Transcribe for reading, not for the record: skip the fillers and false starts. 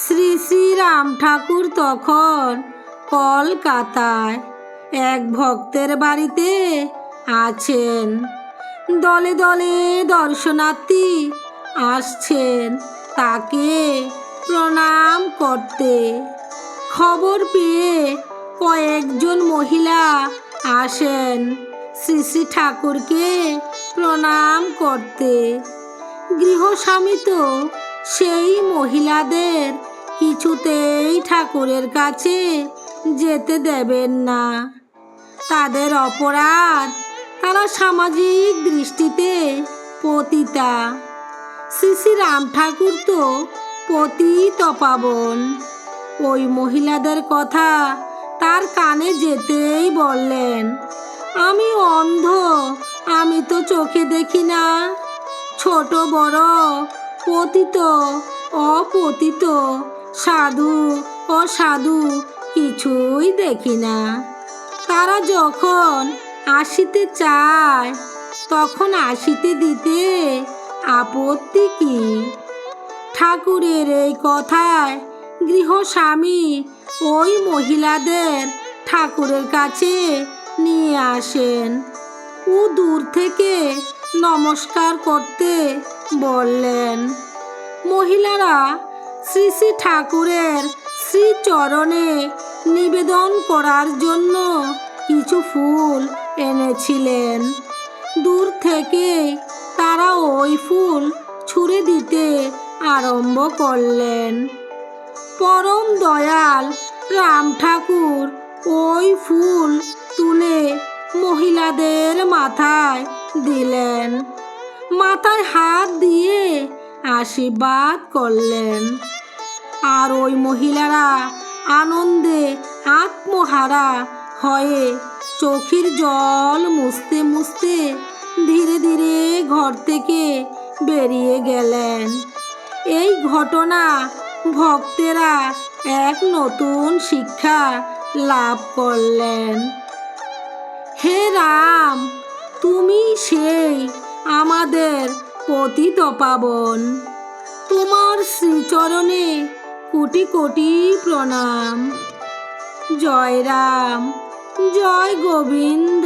শ্রী শ্রী রাম ঠাকুর তখন কলকাতায় এক ভক্তের বাড়িতে আছেন। দলে দলে দর্শনার্থী আসছেন তাকে প্রণাম করতে। খবর পেয়ে কয়েকজন মহিলা আসেন শ্রী শ্রী ঠাকুরকে প্রণাম করতে। গৃহস্বামী তো সেই মহিলাদের কিছুতেই ঠাকুরের কাছে যেতে দেবেন না। তাদের অপরাধ, তারা সামাজিক দৃষ্টিতে পতিতা। শ্রী শ্রী রাম ঠাকুর তো পতিতপাবন। ওই মহিলাদের কথা তার কানে যেতেই বললেন, আমি অন্ধ, আমি তো চোখে দেখি না। ছোট বড়, পতিত অপতিত, সাধু অসাধু কিছুই দেখি না। তারা যখন আসিতে চায় তখন আসিতে দিতে আপত্তি কি? ঠাকুরের এই কথায় গৃহস্বামী ওই মহিলাদের ঠাকুরের কাছে নিয়ে আসেন ও দূর থেকে নমস্কার করতে বললেন। মহিলারা শ্রী শ্রী ঠাকুরের শ্রীচরণে নিবেদন করার জন্য কিছু ফুল এনেছিলেন। দূর থেকে তারা ওই ফুল ছুঁড়ে দিতে আরম্ভ করলেন। পরম দয়াল রাম ঠাকুর ওই ফুল তুলে মহিলাদের মাথায় দিলেন, মাথায় হাত দিয়ে আশীর্বাদ করলেন। আর ওই মহিলারা আনন্দে আত্মহারা হয়ে চোখের জল মুছতে মুছতে ধীরে ধীরে ঘর থেকে বেরিয়ে গেলেন। এই ঘটনা ভক্তেরা এক নতুন শিক্ষা লাভ করলেন। হে রাম, তুমি সেই আমাদের পতিতপাবন। তোমার শ্রীচরণে কোটি কোটি প্রণাম। জয় রাম, জয় গোবিন্দ।